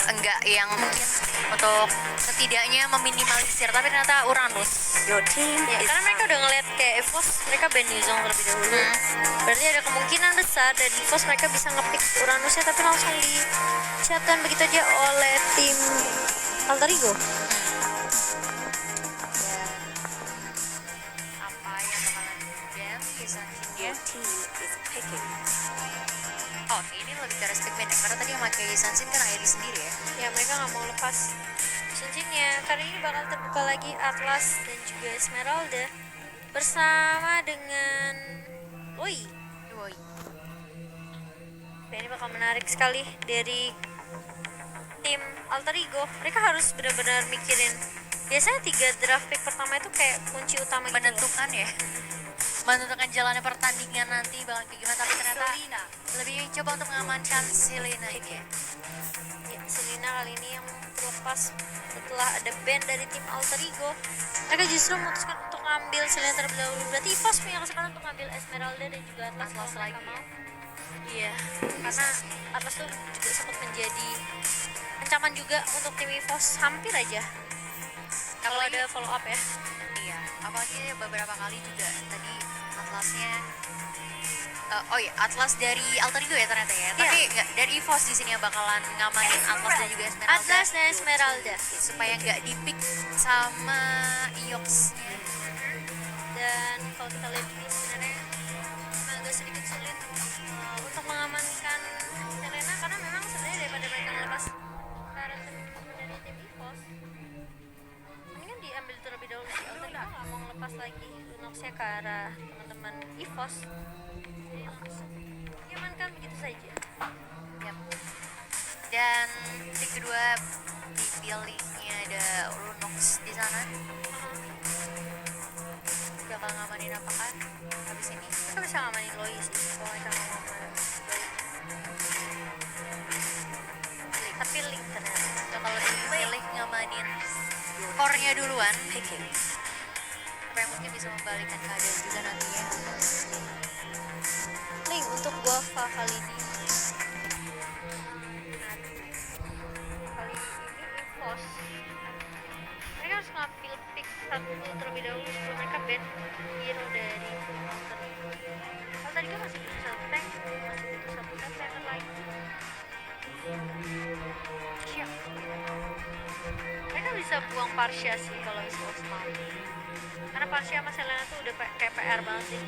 enggak yang mungkin untuk setidaknya meminimalisir, tapi ternyata Uranus. Your team Ya, is karena mereka udah ngeliat kayak EVOS, mereka ban Yuzong terlebih dahulu. Berarti ada kemungkinan besar dari EVOS mereka bisa ngepick Uranusnya, tapi langsung dicatkan begitu aja oleh tim Alter Ego. Apa yang bakalan jam bisa dia? your team is picking. Oh, ini lebih ke respect band ya, karena tadi yang pakai Sansin kan Airi sendiri ya. Ya, mereka nggak mau lepas cincinnya. Kali ini bakal terbuka lagi Atlas dan juga Esmeralda bersama dengan Loi. Woi. Dan ini bakal menarik sekali dari tim Alter Ego. Mereka harus benar-benar mikirin. Biasanya 3 draft pick pertama itu kayak kunci utama gitu loh. Menentukan ya. Menentukan jalannya pertandingan nanti bakal kayak gimana, tapi ternyata lebih coba untuk mengamankan Selena ini ya. Ya, Selena kali ini yang terlepas setelah ada ban dari tim Alter Ego. Mereka justru memutuskan untuk ngambil Selena terlebih dahulu. Berarti EVOS punya kesempatan untuk ngambil Esmeralda dan juga Atlas kalau mereka lagi. mau. Iya, karena Atlas tuh juga sempat menjadi ancaman juga untuk tim EVOS, hampir aja. Kalau Apalagi- ada follow up ya. Iya, apalagi beberapa kali juga tadi Atlasnya oh iya, Atlas dari Alter Ego ya ternyata ya. Tapi nggak dari EVOS di sini yang bakalan ngamanin Atlas dan juga Esmeralda. Atlas dan Esmeralda. Supaya nggak dipick sama Iox-nya. Dan kalau kita lihat ini sebenarnya agak sedikit sulit untuk mengamankan Selena, karena memang sebenarnya daripada mereka ngelepas karakter dari tim EVOS, mendingan diambil terlebih dahulu sih. Alter Ego nggak mau ngelepas lagi Lunox-nya ke arah teman-teman EVOS. Jadi langsung diamankan begitu saja. Yap. Dan pick kedua dipilihnya ada Lunox di sana. Bakal ngamanin apakah habis ini? Mereka bisa ngamanin Loi sih kalau mereka mau ngamanin Loi. Tapi Link ternyata Bakal lebih milih ngamanin core-nya duluan. Picking. Apa yang mungkin bisa membalikan keadaan juga nantinya. Link untuk Guava kali ini. Kali ini EVOS. Mereka harus ngambil pick satu terlebih dahulu sebelum mereka ban hero dari Alter Ego. Alter Ego masih butuh satu tank, masih butuh satu tank lagi. Siap. Mereka bisa buang Parsha sih kalau EVOS mau. Karena Parsha sama Selena tuh udah kayak PR banget sih.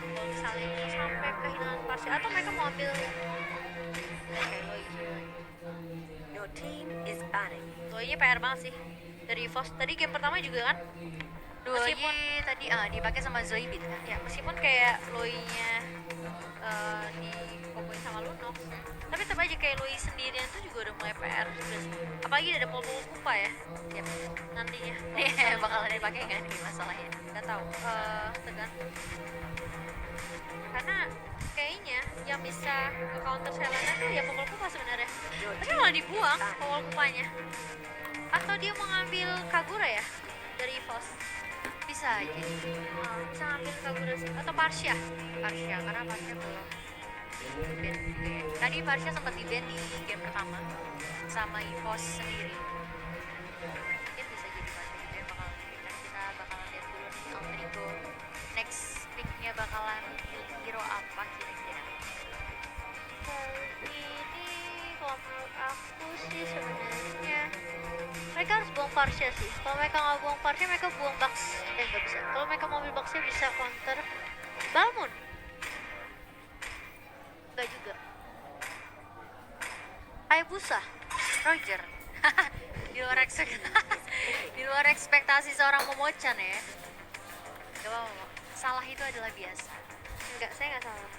Kalau misalnya sampai kehilangan Parsha, atau mereka mau ambil kayak Loi. Your team is banning. Loi-nya PR banget sih dari EVOS. Tadi game pertama juga kan, Duoyi Meskipun- tadi dipakai sama Zoidberg kan. ya meskipun kayak Loi-nya di komboin sama Lunox, tapi tetap aja kayak Loi sendirian tuh juga udah mulai PR juga sih. Apalagi ada Pol Kupa ya, Yap. nantinya. Kalau Iya, misalnya bakalan dipakai nggak nih masalahnya? nggak tahu, tergantung. Karena kayaknya yang bisa ke counter Selena tuh ya Pol Kupa sebenarnya, tapi malah dibuang Pol Kupanya. Atau dia mau ngambil Kagura ya dari EVOS. Bisa aja. Bisa ngambil Kagura sih, atau Parsha. Parsha, karena Parsha belum di-ban juga ya. Tadi Parsha sempat di-ban di game pertama sama EVOS sendiri. Mungkin bisa jadi Parsha juga yang bakal dipilih. Kita bakalan lihat dulu nih Alter Ego next pick-nya bakalan pilih hero apa kira-kira. Kali ini kalau menurut aku sih sebenarnya mereka harus buang Parsha sih. Kalau mereka nggak buang Parsha, mereka buang Bucks. Nggak bisa. Kalau mereka mau ambil Bucksnya bisa counter Balmond. Nggak juga. Hayabusa. Roger. Di luar ekspektasi seorang Momochan ya. Gak apa-apa, salah itu adalah biasa. Enggak, saya nggak salah.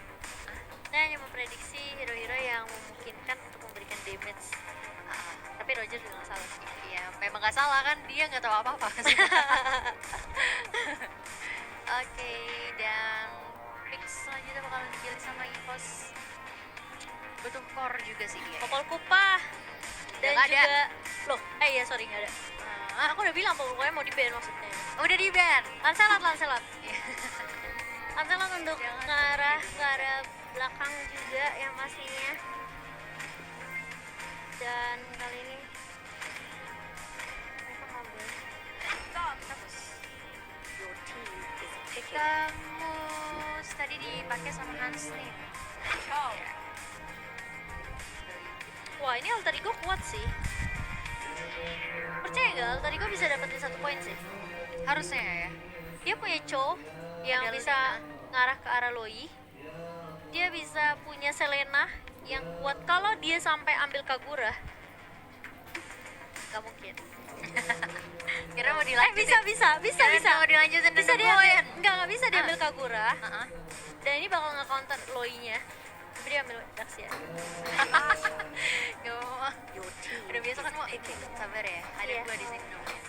Saya hanya memprediksi hero-hero yang memungkinkan untuk memberikan damage. Tapi Roger juga nggak salah sih. Iya, memang gak salah kan, dia gak tahu apa-apa. Oke, dan pick selanjutnya bakalan dipilih sama EVOS. Butuh core juga sih dia. Popol Kupa dan Nggak ada. juga loh, iya sorry nggak ada. Aku udah bilang Popol Kupanya mau di ban maksudnya. Udah di ban. Lancelot Iya. Lancelot untuk Jangan ke arah belakang juga yang pastinya. Dan kali ini mereka ngambil. Bagus. Your team is picking. Kamu tadi dipakai sama Hans nih. Oh. Wah, ini alter ego kuat sih. Percaya gak alter ego bisa dapetin 1 poin sih? Harusnya ya. Dia punya Cho yang Ada bisa ngarah ke arah Loi. Dia bisa punya Selena yang kuat kalau dia sampai ambil Kagura. Gak mungkin. Kira mau dilanjutin. Bisa. Mau dilanjutin Bisa dengan dia poin. nggak bisa diambil Kagura. Heeh. Dan ini bakal nge-counter Loi-nya. Tapi dia ambil Daxia. Gak mau. Your team Udah biasa kan mau is picking. sabar ya. Ada Iya. gua di sini namanya.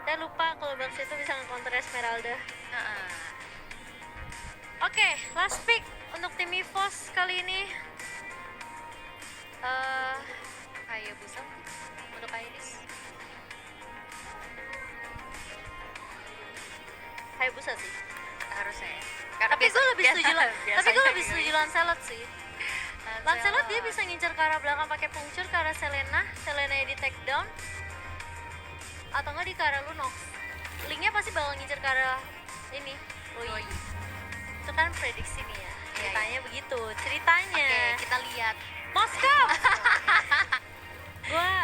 Dan lupa kalau Daxia itu bisa nge-counter Esmeralda. Heeh. Oke, last pick untuk tim EVOS kali ini. Kayak busam untuk Iris. Hayabusa sih. Harusnya ya. Tapi gue lebih setuju biasanya setuju gitu. Lancelot sih. Lancelot dia bisa ngincer ke arah belakang pakai puncture ke arah Selena di take down atau nggak di ke arah Lunox. Linknya pasti bakal ngincer ke arah ini Loi. Itu kan prediksi nih ya. Ceritanya begitu. Ceritanya. Oke, kita lihat. Moskow.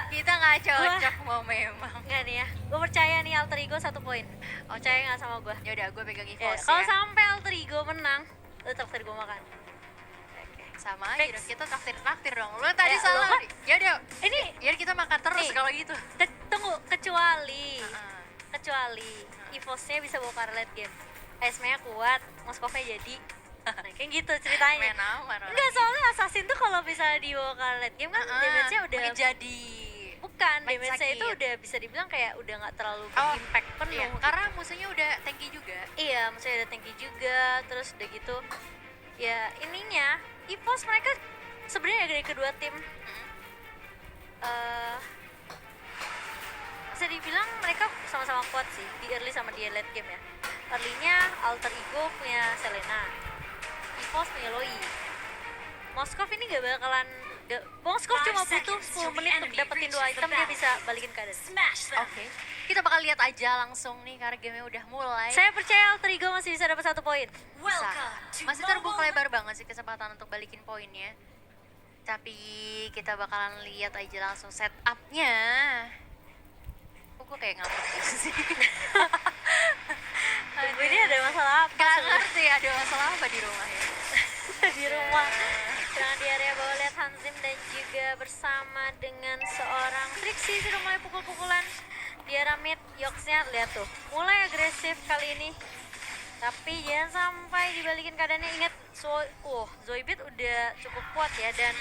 Kita nggak cocok mau memang. Nggak nih ya. Gue percaya nih alter ego 1 poin. Percaya nggak sama gue? Ya udah, gue pegang Ya, EVOS kalau ya. sampai alter ego menang, lu traktir gue makan. Sama aja Fix. dong, kita traktir dong. Lu tadi Ya, salah. lu kan- Ya udah, Ini ya kita makan terus Nih. kalau gitu. tunggu kecuali Heeh. kecuali EVOS-nya bisa bawa ke arah late game. ASM-nya kuat, Moskownya jadi. Nah, kayak gitu ceritanya. Main aman. Enggak, soalnya Assassin tuh kalau bisa dibawa ke arah late game kan damage-nya udah jadi bukan, main damage-nya itu sakit. udah bisa dibilang kayak udah nggak terlalu Oh, impact penuh. iya, gitu. karena musuhnya udah tanky juga. Iya, maksudnya ada tanky juga, terus udah gitu. Ya, ininya EVOS mereka sebenarnya dari kedua tim bisa dibilang mereka sama-sama kuat sih di early sama di late game ya. Early-nya alter ego punya Selena, EVOS punya Loi. Moskov ini gak bakalan Moskov cuma butuh 10 menit untuk dapetin 2 item, dia bisa balikin keadaan. Oke. Kita bakal lihat aja langsung nih karena game udah mulai. Saya percaya alter ego masih bisa dapat 1 poin. Bisa. Masih terbuka lebar banget sih kesempatan untuk balikin poinnya. Tapi kita bakalan lihat aja langsung setupnya. Kok gue kayak ngamuk gitu sih. Tunggu, ini ada masalah apa? Gak sebenarnya? ngerti ada masalah apa di rumah ya. Di rumah. Sedang di area bawah lihat Hanzim dan juga bersama dengan seorang Trixie sudah mulai pukul-pukulan di area mid. Yoksnya lihat tuh, mulai agresif kali ini. Tapi jangan sampai dibalikin keadaannya. Ingat, Zoidberg udah cukup kuat ya, dan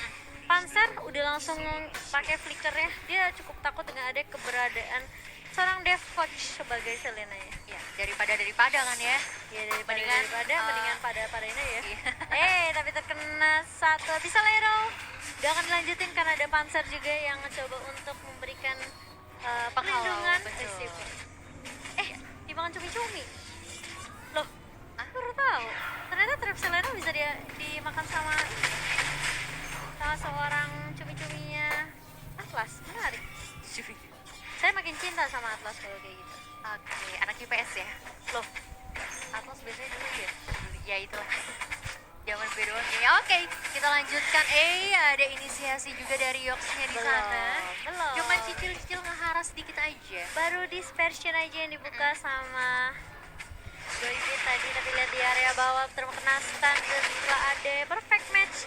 Panzer udah langsung pakai flickernya. Dia cukup takut dengan ada keberadaan seorang dev coach sebagai Selena ya. Ya, daripada kan ya. Ya daripada Mendingan, mendingan pada ini ya. Iya. Tapi terkena satu bisa Lero. Gak akan dilanjutin karena ada Panzer juga yang mencoba untuk memberikan perlindungan. betul. Dimakan cumi-cumi. Loh, baru tahu. Ternyata trap Selena bisa dia dimakan sama seorang cumi-cuminya Atlas. Menarik. Saya makin cinta sama Atlas kalau kayak gitu. Oke, anak IPS ya. Loh, Atlas biasanya dulu ya. Ya itulah. Zaman gue doang ya. Oke, kita lanjutkan. Ada inisiasi juga dari Yoksnya di sana. belum. Cuman cicil-cicil ngeharas dikit aja. Baru dispersion aja yang dibuka sama Zoidberg tadi, tapi lihat di area bawah terkena stun dan setelah ada perfect match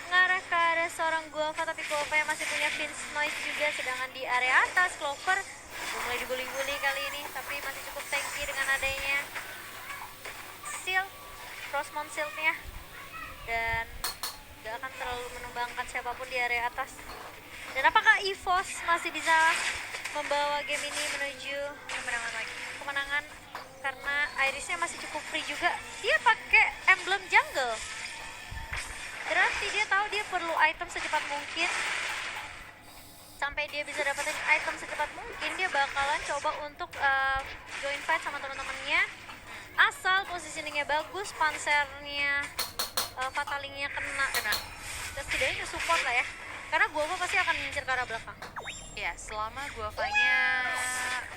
mengarah ke arah seorang Guava, tapi Guava yang masih punya Vince Noise juga, sedangkan di area atas Clover mulai dibully-bully kali ini, tapi masih cukup tanky dengan adanya shield, Frostmount shieldnya, dan gak akan terlalu menumbangkan siapapun di area atas. Dan apakah EVOS masih bisa membawa game ini menuju kemenangan? Karena Irisnya masih cukup free juga. Dia pakai emblem jungle. Berarti dia tahu dia perlu item secepat mungkin. Sampai dia bisa dapetin item secepat mungkin, dia bakalan coba untuk join fight sama teman-temannya. Asal positioningnya bagus, pansernya, fatalingnya kena. Terus setidaknya support lah ya. Karena Guava pasti akan ngincer ke arah belakang. Ya, selama Guavanya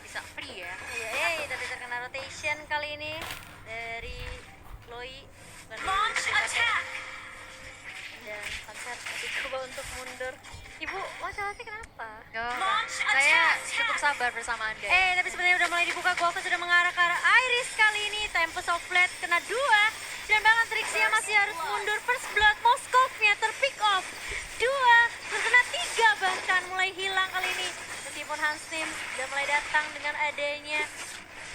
bisa free ya. Iya, tapi terkena rotation kali ini dari Chloe. Launch attack! Dan Panzer masih coba untuk mundur. Ibu, laki-laki kenapa? Saya cukup sabar bersama Anda. Tapi sebenarnya udah mulai dibuka. Guava sudah mengarah ke arah Iris kali ini. Tempest of Blade kena 2. Dan bahkan Trixie masih harus mundur. First Blood Moskovnya terpick off 2, terkena 3 bahkan mulai hilang kali ini. Meskipun Hansnim sudah mulai datang dengan adanya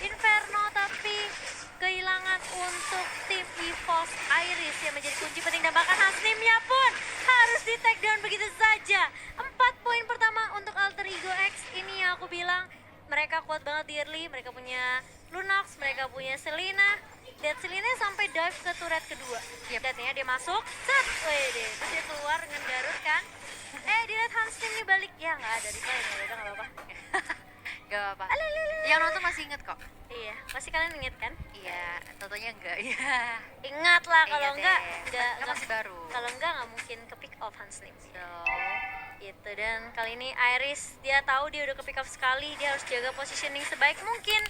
Inferno, tapi kehilangan untuk tim EVOS Iris yang menjadi kunci penting. Dan bahkan Hansnimnya pun harus di take down begitu saja. 4 poin pertama untuk Alter Ego X. Ini yang aku bilang, mereka kuat banget di early. Mereka punya Lunox, mereka punya Selena. Lihat Selena sampai dive ke turret kedua. Lihatnya dia masuk, set, wede, terus dia keluar dengan Garut kan. Dilihat Hansnim nih balik, ya nggak ada reply, udah nggak apa-apa. Gak apa-apa. Yang nonton masih inget kok. Iya, pasti kalian inget kan? Iya, tentunya enggak. Iya. Ingat lah, kalau Iya enggak, deh. Kan masih baru. Kalau enggak nggak mungkin ke pick off Hansnim. So, Gitu, dan kali ini Iris dia tahu dia udah ke pick up sekali, dia harus jaga positioning sebaik mungkin.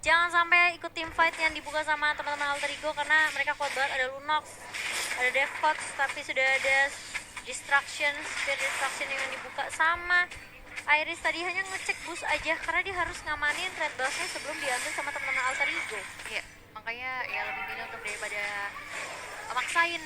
Jangan sampai ikut team fight yang dibuka sama teman-teman Alter Ego karena mereka kuat banget. Ada Lunox, ada Devcox, tapi sudah ada Distraction, Spear Distraction yang dibuka sama Iris tadi hanya ngecek boost aja karena dia harus ngamanin red buff-nya sebelum diambil sama teman-teman Alter Ego. iya. Makanya ya lebih milih untuk daripada maksain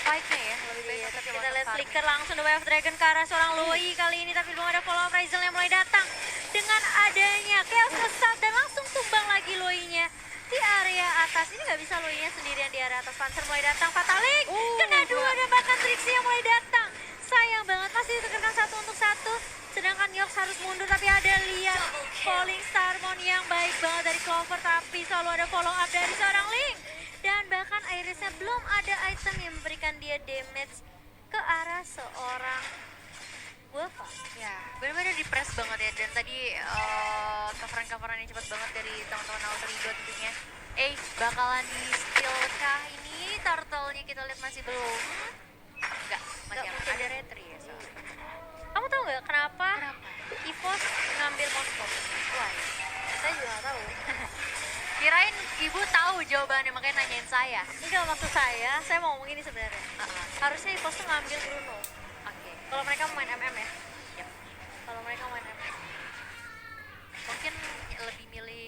fight-nya ya. Lebih baik Iya, untuk tapi coba kita lihat farming. Flicker langsung The Way of Dragon ke arah seorang Loi kali ini, tapi belum ada follow up Ryzel yang mulai datang dengan adanya Chaos Assault dan langsung tumbang lagi Loi-nya di area atas. Ini nggak bisa Loi-nya sendirian di area atas. Panzer mulai datang, Fatalik kena 2 dan bahkan Trixie yang mulai datang. Sayang banget masih ditekan 1-1. Sedangkan Yox harus mundur, tapi ada lihat Falling Starmon yang baik banget dari Clover, tapi selalu ada follow up dari seorang Link. Dan bahkan Irisnya belum ada item yang memberikan dia damage ke arah seorang Guava. Ya, benar-benar di press banget ya. Dan tadi coveran-coveran yang cepat banget dari teman-teman Alter Ego tentunya. Bakalan di skill kah ini? Turtle-nya kita lihat masih belum. Enggak, masih Nggak aman. mungkin. Ada retry ya soalnya. Kamu tahu nggak kenapa Kenapa? EVOS ngambil Moskov? Why? Saya juga nggak tahu. Kirain ibu tahu jawabannya, makanya nanyain saya. Enggak, maksud saya mau ngomong ini sebenarnya. Harusnya EVOS tuh ngambil Bruno. Oke. Kalau mereka mau main MM ya. Yap. Kalau mereka mau main MM. Mungkin lebih milih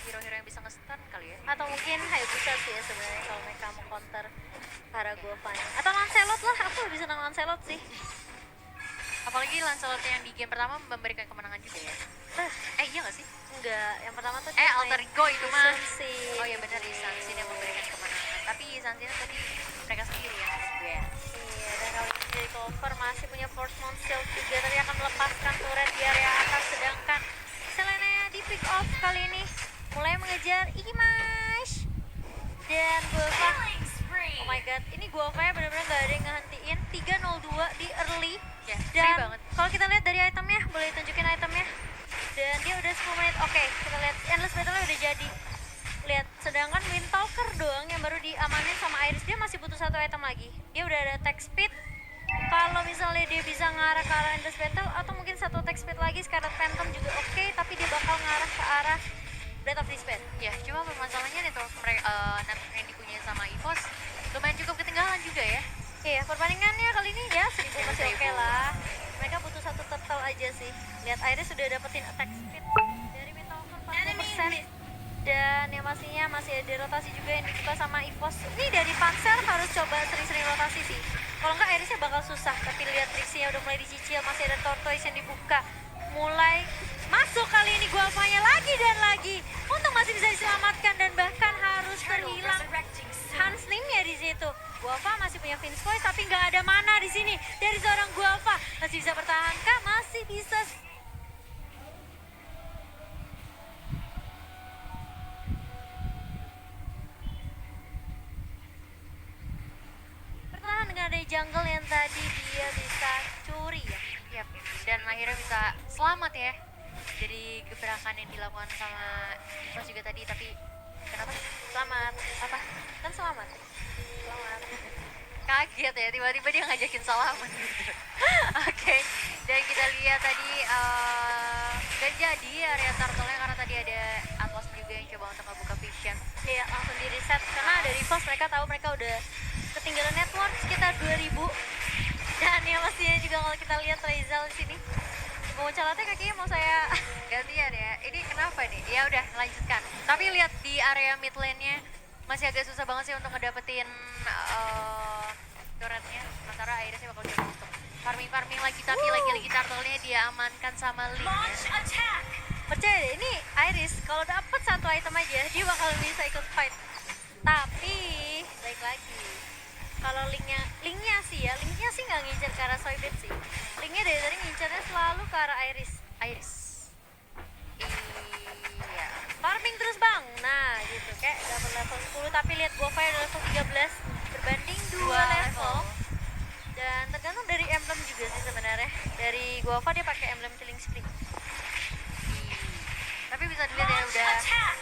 hero-hero yang bisa nge-stun kali ya. Atau mungkin Hayabusa sih ya sebenarnya kalau mereka mau counter para Guavanya. Atau Lancelot lah, aku lebih senang Lancelot sih. Apalagi Lancelot yang di game pertama memberikan kemenangan juga ya. Iya nggak sih? Enggak, yang pertama tuh Alter Ego itu mah. sih. Oh iya benar, di Sansin yang memberikan kemenangan. Tapi Sansin tadi mereka sendiri yang menurut gue ya. Iya, dan kali ini dari Clover masih punya Force Mount Shield juga, tapi akan melepaskan turret di area atas. Sedangkan Selena di pick off kali ini mulai mengejar Imash dan Guava. Oh my god, ini Guava-nya benar-benar gak ada yang ngehentiin. 302 di early. Ya, free Dan banget. kalau kita lihat dari itemnya, boleh tunjukin itemnya. Dan dia udah 10 menit. Oke, kita lihat Endless Battle-nya udah jadi. Lihat, sedangkan Windtalker doang yang baru diamanin sama Iris, dia masih butuh 1 item lagi. Dia udah ada attack speed. Kalau misalnya dia bisa ngarah ke arah Endless Battle atau mungkin 1 attack speed lagi, Scarlet Phantom juga oke, tapi dia bakal ngarah ke arah Blade of Despair. Ya, cuma masalahnya network yang dipunyai sama EVOS lumayan cukup ketinggalan juga ya. Iya, perbandingannya kali ini ya 1000 masih 1000. oke lah. Mereka butuh 1 turtle aja sih. Lihat Iris sudah dapetin attack speed dari Windtalker 40%. Dan yang pastinya masih ada rotasi juga yang dibuka sama EVOS. Ini dari Panzer harus coba sering-sering rotasi sih. Kalau enggak Irisnya bakal susah. Tapi lihat Trixie udah mulai dicicil, masih ada Tortoise yang dibuka. Mulai masuk kali ini Guavanya lagi dan lagi. Untung masih bisa diselamatkan dan bahkan harus terhilang Hanslimnya di situ. Guava masih punya Vince Voice tapi nggak ada mana di sini dari seorang Guava. Masih bisa bertahan kah? Masih bisa. Bertahan dengan ada jungle yang tadi dia bisa curi ya. Yap. Dan akhirnya bisa selamat ya. Jadi gebrakan yang dilakukan sama EVOS juga tadi, tapi kenapa? Selamat. Apa? Kan selamat. Selamat. kaget ya, tiba-tiba dia ngajakin salaman gitu. Oke, dan kita lihat tadi gak jadi area turtle-nya karena tadi ada Atlas juga yang coba untuk ngebuka vision. Iya, langsung di reset karena dari pos mereka tahu mereka udah ketinggalan network sekitar 2000. Dan yang pastinya juga kalau kita lihat Rizal di sini, Moncalatnya kakinya mau saya Gantian ya, ini kenapa nih? Ya udah lanjutkan. Tapi lihat di area mid lane-nya masih agak susah banget sih untuk ngedapetin turretnya. Sementara Irisnya bakal coba untuk farming lagi, tapi lagi-lagi turtle-nya dia amankan sama Link. Launch attack. percaya deh, ini Iris kalau dapet satu item aja dia bakal bisa ikut fight. Tapi baik lagi, kalau linknya sih nggak ngincer ke arah Soybet sih. Linknya dari tadi ngincernya selalu ke arah Iris. Iya. Farming terus bang, nah gitu kayak dapat level 10 tapi lihat Guava level 13 berbanding 2 level. Dan tergantung dari emblem juga sih sebenarnya. Dari Guava dia pakai emblem Killing Spree. Tapi bisa dilihat ya udah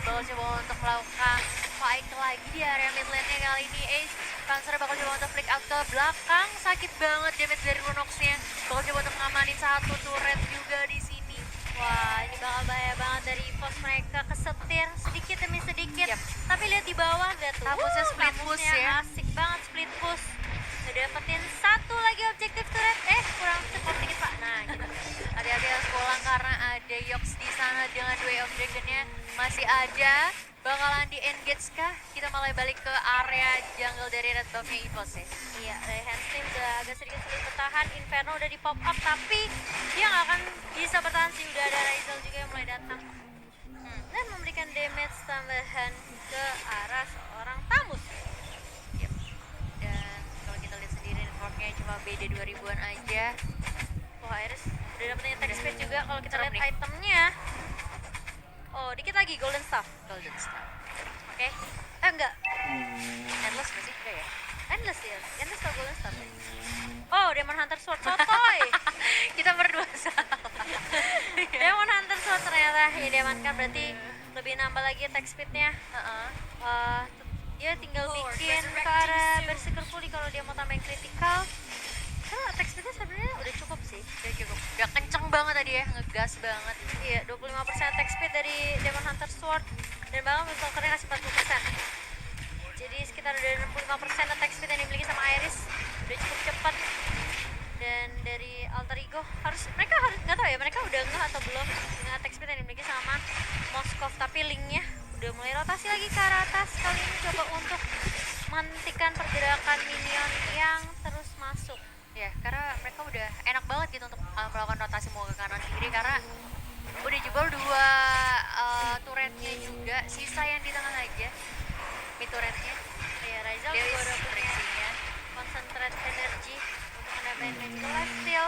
bakal coba untuk melakukan fight lagi di area mid lane-nya kali ini. Panzer bakal coba untuk flick out ke belakang, sakit banget damage dari Lunox-nya. Bakal coba untuk ngamanin satu turret juga di sini. Wah, ini bakal bahaya banget dari pos mereka kesetir sedikit demi sedikit. Yap. Tapi lihat di bawah lihat tuh. Tamusnya split push tamusnya ya. Asik banget split push. Ngedapetin satu lagi objektif turret. Kurang cepat dikit Pak. Nah, gitu. Hati-hati harus pulang karena ada Yox di sana dengan dua of Dragon-nya masih ada. Bakalan di engage kah? Kita malah balik ke area jungle dari red buff-nya EVOS ya. Iya, dari Handsteam udah agak sedikit sulit bertahan. Inferno udah di pop up tapi dia nggak akan bisa bertahan sih. Udah ada Rizal juga yang mulai datang. Dan memberikan damage tambahan ke arah seorang Tamus. Yep. Dan kalau kita lihat sendiri networknya cuma beda 2000-an aja. Wah, Iris udah dapetin attack speed juga. Kalau kita Serem lihat nih. itemnya, oh dikit lagi golden staff. Golden Star. Oke. Enggak, Endless nggak sih? Enggak ya? endless ya. Endless atau golden staff ya? Oh, Demon Hunter Sword, sotoy. Kita berdua salah. Demon Hunter Sword ternyata ya diamankan, berarti lebih nambah lagi attack speednya. Dia tinggal bikin ke arah Berserker Fully kalau dia mau tambahin critical. Karena attack speednya sebenarnya udah cukup sih. Udah cukup. Udah kenceng banget tadi ya, ngegas banget. Iya, 25% attack speed dari Demon Hunter Sword dan bahkan Berserkernya ngasih 40%. Jadi sekitar ada 65% attack speed yang dimiliki sama Iris. Udah cukup cepat. Dan dari Alter Ego mereka harus nggak tahu ya mereka udah nggak atau belum dengan attack speed yang dimiliki sama Moskov, tapi linknya udah mulai rotasi lagi ke arah atas. Kali ini coba untuk menghentikan pergerakan minion yang terus masuk. Ya, karena mereka udah enak banget gitu untuk melakukan rotasi mau ke kanan kiri karena udah jebol dua turretnya juga, sisa yang di tengah aja mid turretnya. Ya, Rizal Dia juga udah punya prediksinya. concentrate energy untuk menambahin magical lifesteal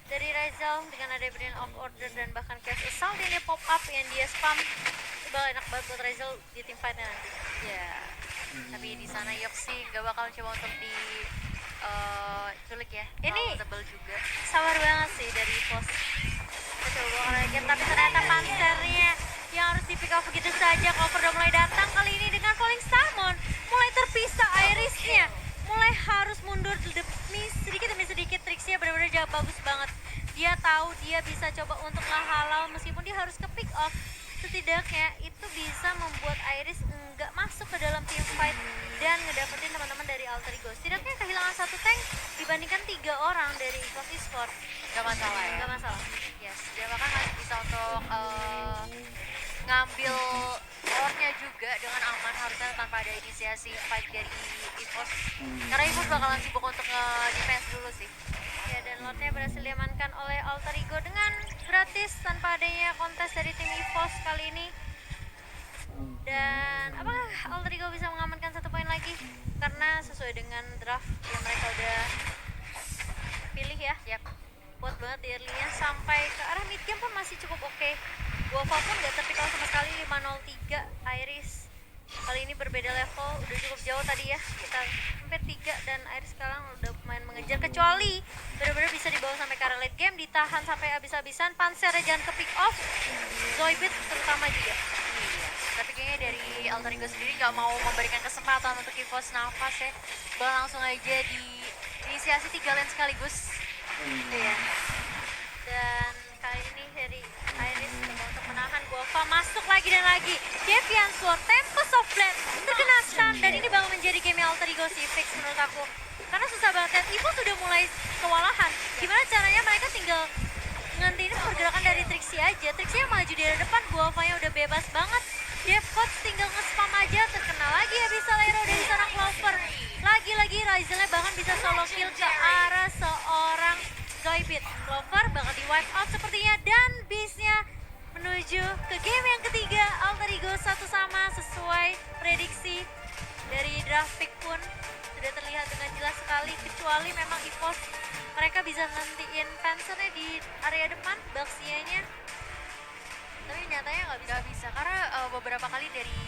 dari Rizal dengan ada Brain of Order dan bahkan Chaos Assault ini pop up yang dia spam. Itu bakal enak banget buat Rizal di team fight-nya nanti. Ya, tapi di sana Yoxi nggak bakal coba untuk di culik ya. Ini tebel juga. sabar banget sih dari pos. Kita coba lagi, tapi ternyata pansernya yang harus di pick off begitu saja. Cover udah mulai datang kali ini dengan Falling Salmon. Mulai terpisah Irisnya. Mulai harus mundur demi sedikit triksnya benar-benar jauh bagus banget. Dia tahu dia bisa coba untuk ngehalau meskipun dia harus ke pick off. Setidaknya itu bisa membuat Iris nggak masuk ke dalam team fight dan ngedapetin teman-teman dari Alter Ego. Setidaknya kehilangan satu tank dibandingkan 3 orang dari EVOS Esports. Gak masalah ya. Nggak masalah. Yes, dia bahkan masih bisa untuk ngambil ore-nya juga dengan aman harusnya tanpa ada inisiasi fight dari EVOS. Karena EVOS bakalan sibuk untuk nge-defense dulu sih. Ya, dan lotnya berhasil diamankan oleh Alter Ego dengan gratis tanpa adanya kontes dari tim EVOS kali ini. Dan apakah Alter Ego bisa mengamankan 1 poin lagi? Karena sesuai dengan draft yang mereka udah pilih ya. Yap. Kuat banget di early-nya sampai ke arah mid game pun masih cukup oke. Guava pun gak terpital sama sekali 503 Iris. Kali ini berbeda level, udah cukup jauh tadi ya. Kita hampir 3 dan Iris sekarang udah main mengejar kecuali benar-benar bisa dibawa sampai ke arah late game, ditahan sampai habis-habisan. Pansernya jangan ke pick off. Zoidberg terutama juga. Iya. Tapi kayaknya dari Alter Ego sendiri nggak mau memberikan kesempatan untuk EVOS nafas ya. Langsung aja diinisiasi 3 lane sekaligus. Iya. Dan kali ini dari Iris coba untuk menahan Guava, masuk lagi dan lagi. Deviant Sword, Tempest of Blade terkena stun, dan ini bakal menjadi game Alter Ego si Fix menurut aku. Karena susah banget, Evo sudah mulai kewalahan. Gimana caranya mereka tinggal ngantiin pergerakan dari Trixie aja. Trixie yang maju dari depan, Guava-nya udah bebas banget. Devcoach tinggal nge-spam aja, terkena lagi Abyssal Arrow dari seorang Clover. Lagi-lagi Ryzel-nya bahkan bisa solo kill ke arah seorang Zoidberg. Clover bakal di wipe out sepertinya, dan Beast-nya menuju ke game yang ketiga. Alter Ego 1 sama sesuai prediksi dari draft pick pun sudah terlihat dengan jelas sekali, kecuali memang EVOS mereka bisa nantiin Panzer-nya di area depan, Baxia-nya. Tapi nyatanya nggak bisa Karena beberapa kali dari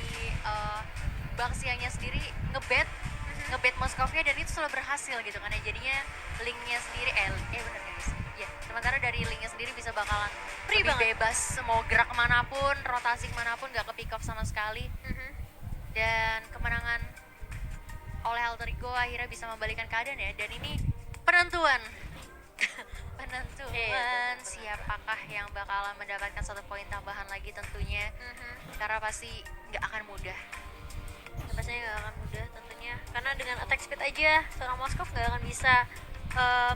Baxia-nya sendiri ngebet Moskovia, dan itu selalu berhasil gitu kan ya. Jadinya Link-nya sendiri bener guys. Ya, sementara dari Link-nya sendiri bisa bakalan Free lebih banget. bebas, mau gerak kemanapun, rotasi kemanapun, gak ke pick off sama sekali. Dan kemenangan oleh Alter Ego akhirnya bisa membalikan keadaan ya. Dan ini penentuan siapakah yang bakalan mendapatkan 1 poin tambahan lagi tentunya. Karena pasti nggak akan mudah. Pastinya nggak akan mudah tentunya, karena dengan attack speed aja seorang Moskov nggak akan bisa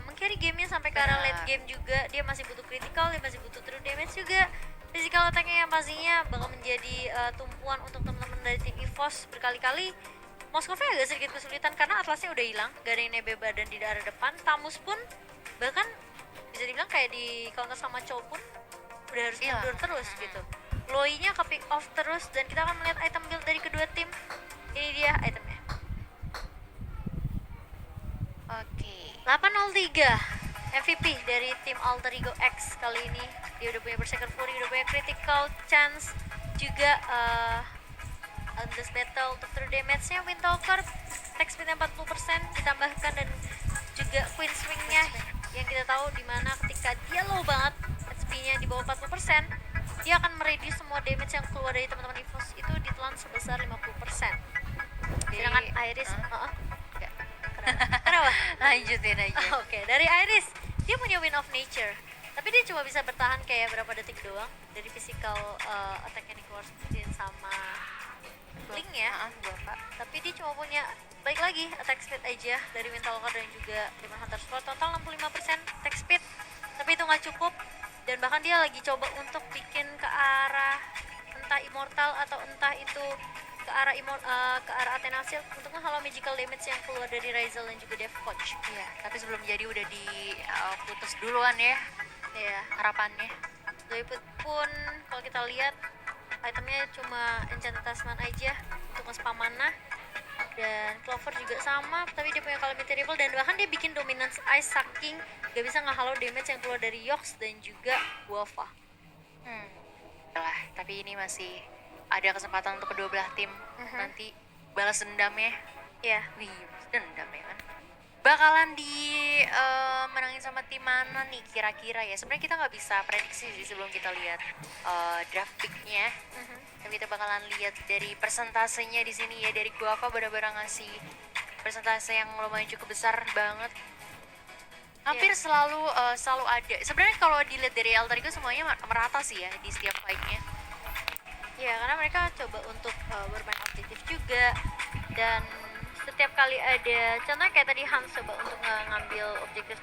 meng-carry gamenya sampai ke arah late game juga. Dia masih butuh critical, dia masih butuh true damage juga. Physical attack-nya yang pastinya bakal menjadi tumpuan untuk teman-teman dari tim EVOS berkali-kali. Moskovnya agak sedikit kesulitan karena Atlasnya udah hilang, gak ada yang nebe badan di daerah depan. Tamus pun bahkan bisa dibilang kayak di counter sama Chow pun udah harus mundur terus gitu. Loi-nya ke pick off terus, dan kita akan melihat item build dari kedua tim. Ini dia itemnya. Oke. 803 MVP dari tim Alter Ego X kali ini. Dia udah punya Berserker Fury, udah punya critical chance juga, Endless Battle untuk true damage-nya, Windtalker attack speed-nya 40% ditambahkan, dan juga Queen Swing-nya yang kita tahu dimana ketika dia low banget, HP-nya di bawah 40%, dia akan mereduce semua damage yang keluar dari teman-teman EVOS itu ditelan sebesar 50%. Sedangkan Iris, kenapa? Lanjutin aja. Oke, dari Iris, dia punya Wind of Nature, tapi dia cuma bisa bertahan kayak berapa detik doang dari physical attack yang dikeluarin sama Link ya. Tapi dia cuma punya, baik lagi, attack speed aja dari Windtalker dan juga Demon Hunter Sword, total 65% attack speed. Tapi itu nggak cukup, dan bahkan dia lagi coba untuk bikin ke arah entah Immortal atau entah itu ke arah ke arah Athena Shield untuk menghalau magical damage yang keluar dari Ryzel dan juga Devcoach. Iya, tapi sebelum jadi udah diputus duluan ya Ya, harapannya. Zoidberg pun kalau kita lihat itemnya cuma Enchanted Talisman aja untuk nge-spam mana, dan Clover juga sama, tapi dia punya Calamity Ripple, dan bahkan dia bikin Dominance Ice saking gak bisa ngehalau damage yang keluar dari Yox dan juga Guava. Lah, tapi ini masih ada kesempatan untuk kedua belah tim nanti balas dendamnya. Ya, Wih, dendam ya kan. Bakalan menangin sama tim mana nih kira-kira ya? Sebenarnya kita nggak bisa prediksi sih sebelum kita lihat draft pick-nya. Tapi kita bakalan lihat dari persentasenya di sini ya, dari Guava benar-benar ngasih persentase yang lumayan cukup besar banget. Hampir selalu ada. Sebenarnya kalau dilihat dari Alter Ego semuanya merata sih ya di setiap fight-nya. ya karena mereka coba untuk bermain objektif juga, dan setiap kali ada, contohnya kayak tadi Hans coba untuk ngambil objektif